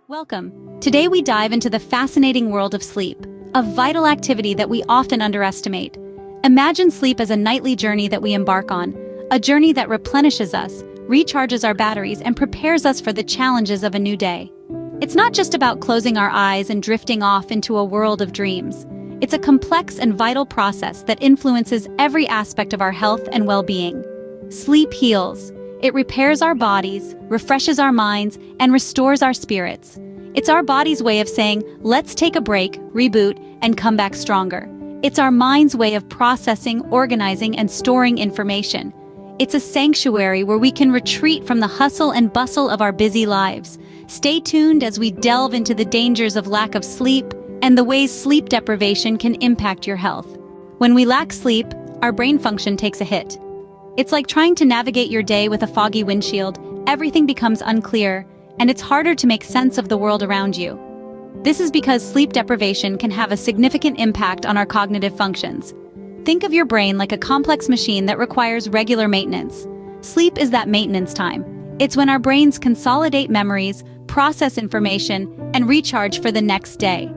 Welcome. Today we dive into the fascinating world of sleep, a vital activity that we often underestimate. Imagine sleep as a nightly journey that we embark on, a journey that replenishes us, recharges our batteries, and prepares us for the challenges of a new day. It's not just about closing our eyes and drifting off into a world of dreams. It's a complex and vital process that influences every aspect of our health and well-being. Sleep heals. It repairs our bodies, refreshes our minds, and restores our spirits. It's our body's way of saying, let's take a break, reboot, and come back stronger. It's our mind's way of processing, organizing, and storing information. It's a sanctuary where we can retreat from the hustle and bustle of our busy lives. Stay tuned as we delve into the dangers of lack of sleep and the ways sleep deprivation can impact your health. When we lack sleep, our brain function takes a hit. It's like trying to navigate your day with a foggy windshield. Everything becomes unclear, and it's harder to make sense of the world around you. This is because sleep deprivation can have a significant impact on our cognitive functions. Think of your brain like a complex machine that requires regular maintenance. Sleep is that maintenance time. It's when our brains consolidate memories, process information, and recharge for the next day.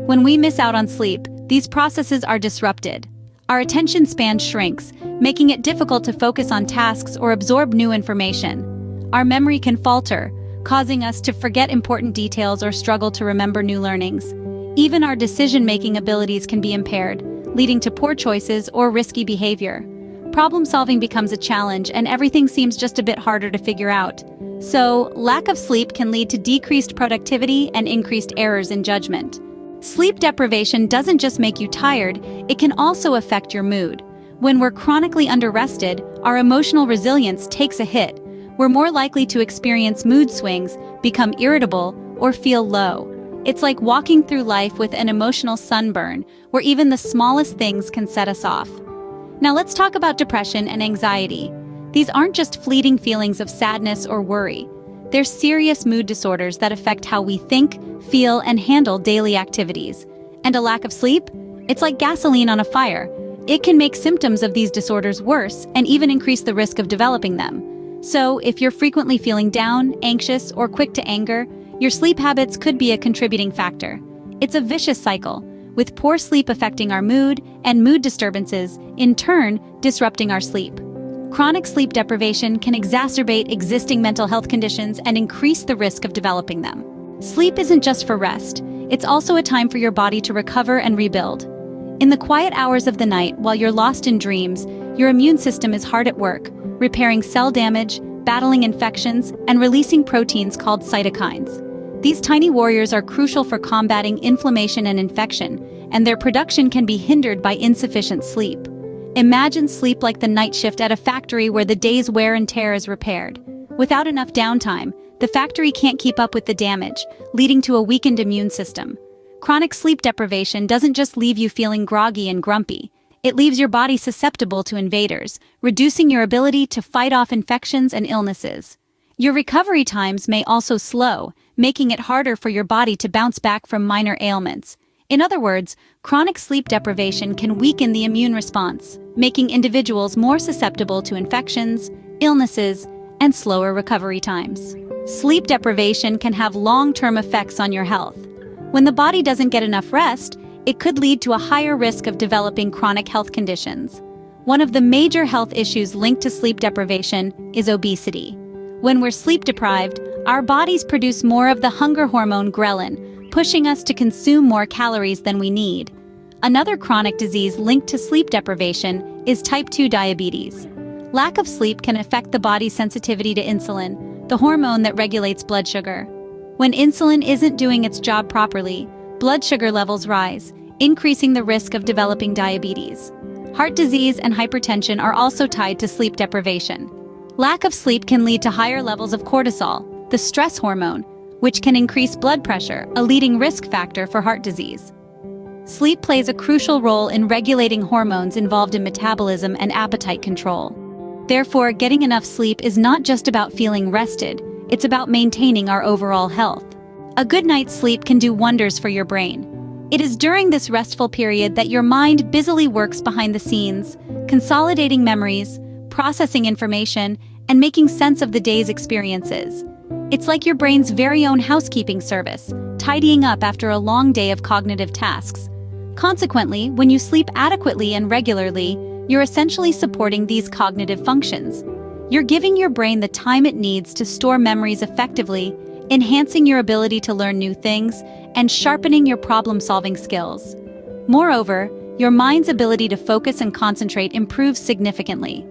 When we miss out on sleep, these processes are disrupted. Our attention span shrinks, making it difficult to focus on tasks or absorb new information. Our memory can falter, causing us to forget important details or struggle to remember new learnings. Even our decision-making abilities can be impaired, leading to poor choices or risky behavior. Problem-solving becomes a challenge, and everything seems just a bit harder to figure out. So, lack of sleep can lead to decreased productivity and increased errors in judgment. Sleep deprivation doesn't just make you tired, it can also affect your mood. When we're chronically underrested, our emotional resilience takes a hit. We're more likely to experience mood swings, become irritable, or feel low. It's like walking through life with an emotional sunburn, where even the smallest things can set us off. Now let's talk about depression and anxiety. These aren't just fleeting feelings of sadness or worry. They're serious mood disorders that affect how we think, feel, and handle daily activities. And a lack of sleep? It's like gasoline on a fire. It can make symptoms of these disorders worse and even increase the risk of developing them. So, if you're frequently feeling down, anxious, or quick to anger, your sleep habits could be a contributing factor. It's a vicious cycle, with poor sleep affecting our mood and mood disturbances, in turn, disrupting our sleep. Chronic sleep deprivation can exacerbate existing mental health conditions and increase the risk of developing them. Sleep isn't just for rest, it's also a time for your body to recover and rebuild. In the quiet hours of the night, while you're lost in dreams, your immune system is hard at work, repairing cell damage, battling infections, and releasing proteins called cytokines. These tiny warriors are crucial for combating inflammation and infection, and their production can be hindered by insufficient sleep. Imagine sleep like the night shift at a factory where the day's wear and tear is repaired. Without enough downtime, the factory can't keep up with the damage, leading to a weakened immune system. Chronic sleep deprivation doesn't just leave you feeling groggy and grumpy. It leaves your body susceptible to invaders, reducing your ability to fight off infections and illnesses. Your recovery times may also slow, making it harder for your body to bounce back from minor ailments. In other words, chronic sleep deprivation can weaken the immune response, making individuals more susceptible to infections, illnesses, and slower recovery times. Sleep deprivation can have long-term effects on your health. When the body doesn't get enough rest, it could lead to a higher risk of developing chronic health conditions. One of the major health issues linked to sleep deprivation is obesity. When we're sleep deprived, our bodies produce more of the hunger hormone ghrelin, pushing us to consume more calories than we need. Another chronic disease linked to sleep deprivation is type 2 diabetes. Lack of sleep can affect the body's sensitivity to insulin, the hormone that regulates blood sugar. When insulin isn't doing its job properly, blood sugar levels rise, increasing the risk of developing diabetes. Heart disease and hypertension are also tied to sleep deprivation. Lack of sleep can lead to higher levels of cortisol, the stress hormone, which can increase blood pressure, a leading risk factor for heart disease. Sleep plays a crucial role in regulating hormones involved in metabolism and appetite control. Therefore, getting enough sleep is not just about feeling rested, it's about maintaining our overall health. A good night's sleep can do wonders for your brain. It is during this restful period that your mind busily works behind the scenes, consolidating memories, processing information, and making sense of the day's experiences. It's like your brain's very own housekeeping service, tidying up after a long day of cognitive tasks. Consequently, when you sleep adequately and regularly, you're essentially supporting these cognitive functions. You're giving your brain the time it needs to store memories effectively, enhancing your ability to learn new things, and sharpening your problem-solving skills. Moreover, your mind's ability to focus and concentrate improves significantly.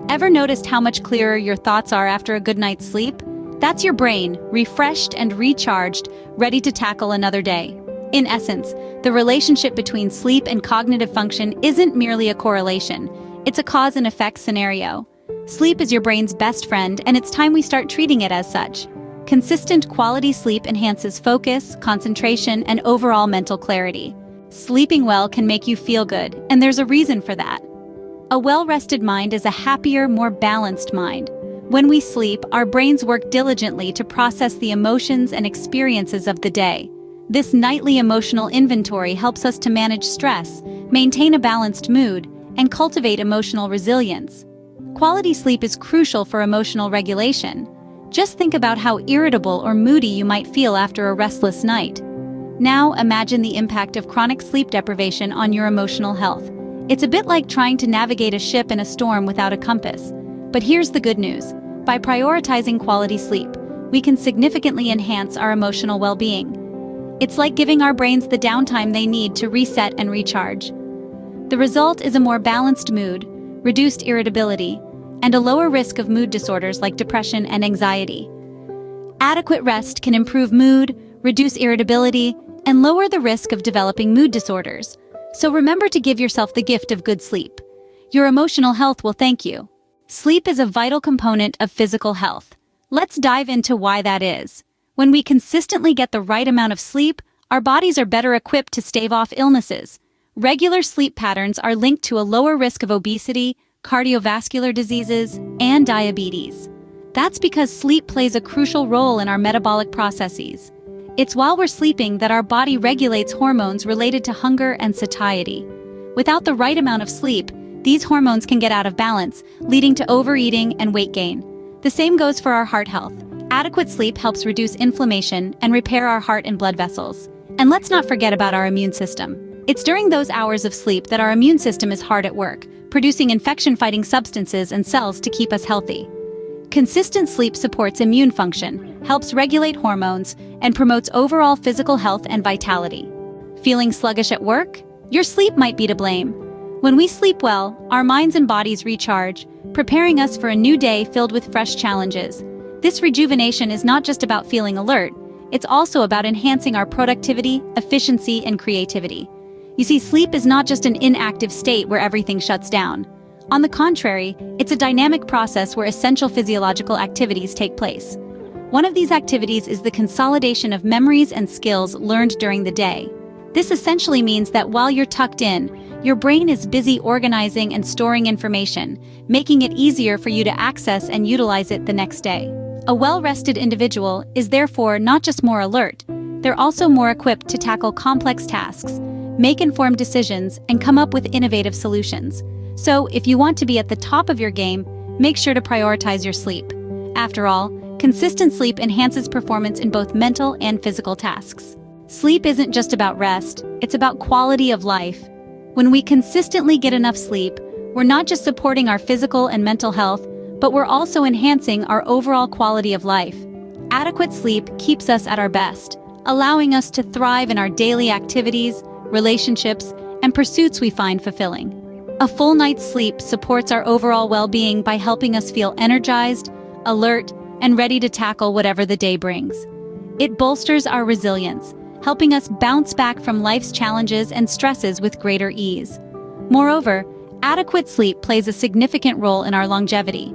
Ever noticed how much clearer your thoughts are after a good night's sleep? That's your brain, refreshed and recharged, ready to tackle another day. In essence, the relationship between sleep and cognitive function isn't merely a correlation, it's a cause and effect scenario. Sleep is your brain's best friend, and it's time we start treating it as such. Consistent quality sleep enhances focus, concentration, and overall mental clarity. Sleeping well can make you feel good, and there's a reason for that. A well-rested mind is a happier, more balanced mind. When we sleep, our brains work diligently to process the emotions and experiences of the day. This nightly emotional inventory helps us to manage stress, maintain a balanced mood, and cultivate emotional resilience. Quality sleep is crucial for emotional regulation. Just think about how irritable or moody you might feel after a restless night. Now imagine the impact of chronic sleep deprivation on your emotional health. It's a bit like trying to navigate a ship in a storm without a compass. But here's the good news. By prioritizing quality sleep, we can significantly enhance our emotional well-being. It's like giving our brains the downtime they need to reset and recharge. The result is a more balanced mood, reduced irritability, and a lower risk of mood disorders like depression and anxiety. Adequate rest can improve mood, reduce irritability, and lower the risk of developing mood disorders. So remember to give yourself the gift of good sleep. Your emotional health will thank you. Sleep is a vital component of physical health. Let's dive into why that is. When we consistently get the right amount of sleep, our bodies are better equipped to stave off illnesses. Regular sleep patterns are linked to a lower risk of obesity, cardiovascular diseases, and diabetes. That's because sleep plays a crucial role in our metabolic processes. It's while we're sleeping that our body regulates hormones related to hunger and satiety. Without the right amount of sleep, these hormones can get out of balance, leading to overeating and weight gain. The same goes for our heart health. Adequate sleep helps reduce inflammation and repair our heart and blood vessels. And let's not forget about our immune system. It's during those hours of sleep that our immune system is hard at work, producing infection-fighting substances and cells to keep us healthy. Consistent sleep supports immune function, helps regulate hormones, and promotes overall physical health and vitality. Feeling sluggish at work? Your sleep might be to blame. When we sleep well, our minds and bodies recharge, preparing us for a new day filled with fresh challenges. This rejuvenation is not just about feeling alert, it's also about enhancing our productivity, efficiency, and creativity. You see, sleep is not just an inactive state where everything shuts down. On the contrary, it's a dynamic process where essential physiological activities take place. One of these activities is the consolidation of memories and skills learned during the day. This essentially means that while you're tucked in, your brain is busy organizing and storing information, making it easier for you to access and utilize it the next day. A well-rested individual is therefore not just more alert, they're also more equipped to tackle complex tasks, make informed decisions, and come up with innovative solutions. So, if you want to be at the top of your game, make sure to prioritize your sleep. After all, consistent sleep enhances performance in both mental and physical tasks. Sleep isn't just about rest, it's about quality of life. When we consistently get enough sleep, we're not just supporting our physical and mental health, but we're also enhancing our overall quality of life. Adequate sleep keeps us at our best, allowing us to thrive in our daily activities, relationships, and pursuits we find fulfilling. A full night's sleep supports our overall well-being by helping us feel energized, alert, and ready to tackle whatever the day brings. It bolsters our resilience, helping us bounce back from life's challenges and stresses with greater ease. Moreover, adequate sleep plays a significant role in our longevity.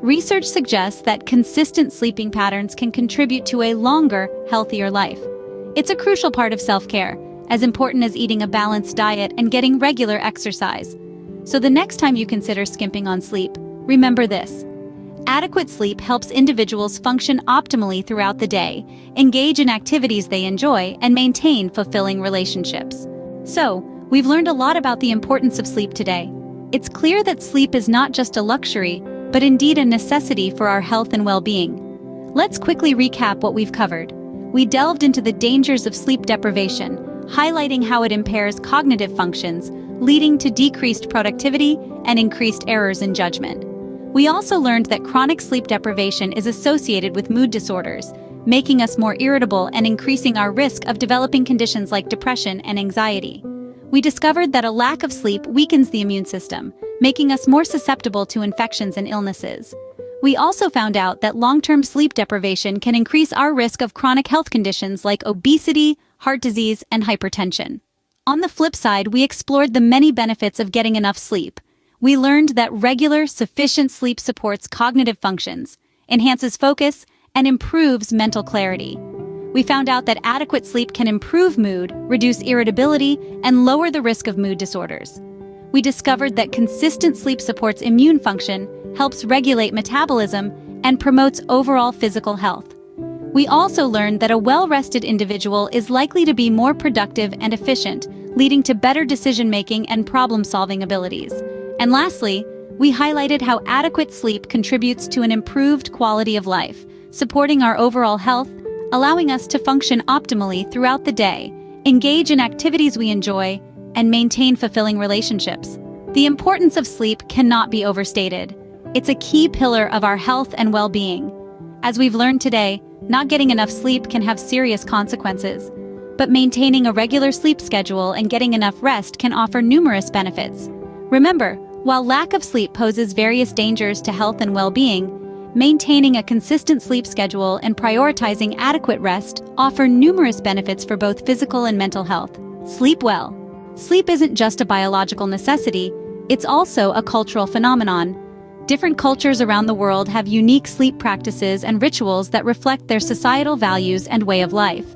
Research suggests that consistent sleeping patterns can contribute to a longer, healthier life. It's a crucial part of self-care, as important as eating a balanced diet and getting regular exercise. So the next time you consider skimping on sleep, remember this. Adequate sleep helps individuals function optimally throughout the day, engage in activities they enjoy, and maintain fulfilling relationships. So, we've learned a lot about the importance of sleep today. It's clear that sleep is not just a luxury, but indeed a necessity for our health and well-being. Let's quickly recap what we've covered. We delved into the dangers of sleep deprivation, highlighting how it impairs cognitive functions, leading to decreased productivity and increased errors in judgment. We also learned that chronic sleep deprivation is associated with mood disorders, making us more irritable and increasing our risk of developing conditions like depression and anxiety. We discovered that a lack of sleep weakens the immune system, making us more susceptible to infections and illnesses. We also found out that long-term sleep deprivation can increase our risk of chronic health conditions like obesity, heart disease, and hypertension. On the flip side, we explored the many benefits of getting enough sleep. We learned that regular, sufficient sleep supports cognitive functions, enhances focus, and improves mental clarity. We found out that adequate sleep can improve mood, reduce irritability, and lower the risk of mood disorders. We discovered that consistent sleep supports immune function, helps regulate metabolism, and promotes overall physical health. We also learned that a well-rested individual is likely to be more productive and efficient, leading to better decision-making and problem-solving abilities. And lastly, we highlighted how adequate sleep contributes to an improved quality of life, supporting our overall health, allowing us to function optimally throughout the day, engage in activities we enjoy, and maintain fulfilling relationships. The importance of sleep cannot be overstated. It's a key pillar of our health and well-being. As we've learned today, not getting enough sleep can have serious consequences, but maintaining a regular sleep schedule and getting enough rest can offer numerous benefits. Remember, while lack of sleep poses various dangers to health and well-being, maintaining a consistent sleep schedule and prioritizing adequate rest offer numerous benefits for both physical and mental health. Sleep well. Sleep isn't just a biological necessity, it's also a cultural phenomenon. Different cultures around the world have unique sleep practices and rituals that reflect their societal values and way of life.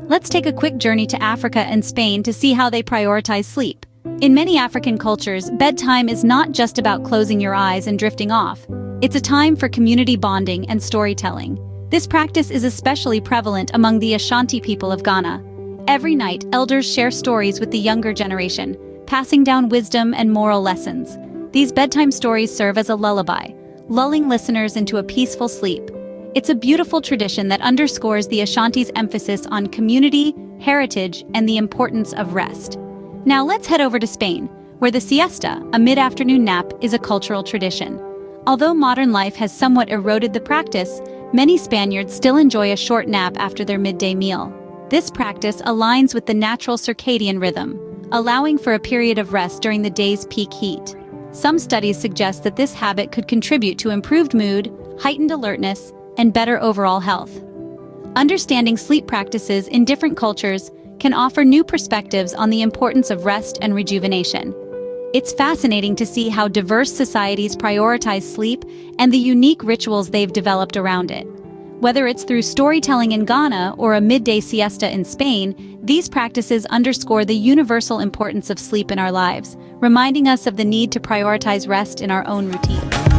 Let's take a quick journey to Africa and Spain to see how they prioritize sleep. In many African cultures, bedtime is not just about closing your eyes and drifting off. It's a time for community bonding and storytelling. This practice is especially prevalent among the Ashanti people of Ghana. Every night, elders share stories with the younger generation, passing down wisdom and moral lessons. These bedtime stories serve as a lullaby, lulling listeners into a peaceful sleep. It's a beautiful tradition that underscores the Ashanti's emphasis on community, heritage, and the importance of rest. Now let's head over to Spain, where the siesta, a mid-afternoon nap, is a cultural tradition. Although modern life has somewhat eroded the practice, many Spaniards still enjoy a short nap after their midday meal. This practice aligns with the natural circadian rhythm, allowing for a period of rest during the day's peak heat. Some studies suggest that this habit could contribute to improved mood, heightened alertness, and better overall health. Understanding sleep practices in different cultures can offer new perspectives on the importance of rest and rejuvenation. It's fascinating to see how diverse societies prioritize sleep and the unique rituals they've developed around it. Whether it's through storytelling in Ghana or a midday siesta in Spain, these practices underscore the universal importance of sleep in our lives, reminding us of the need to prioritize rest in our own routine.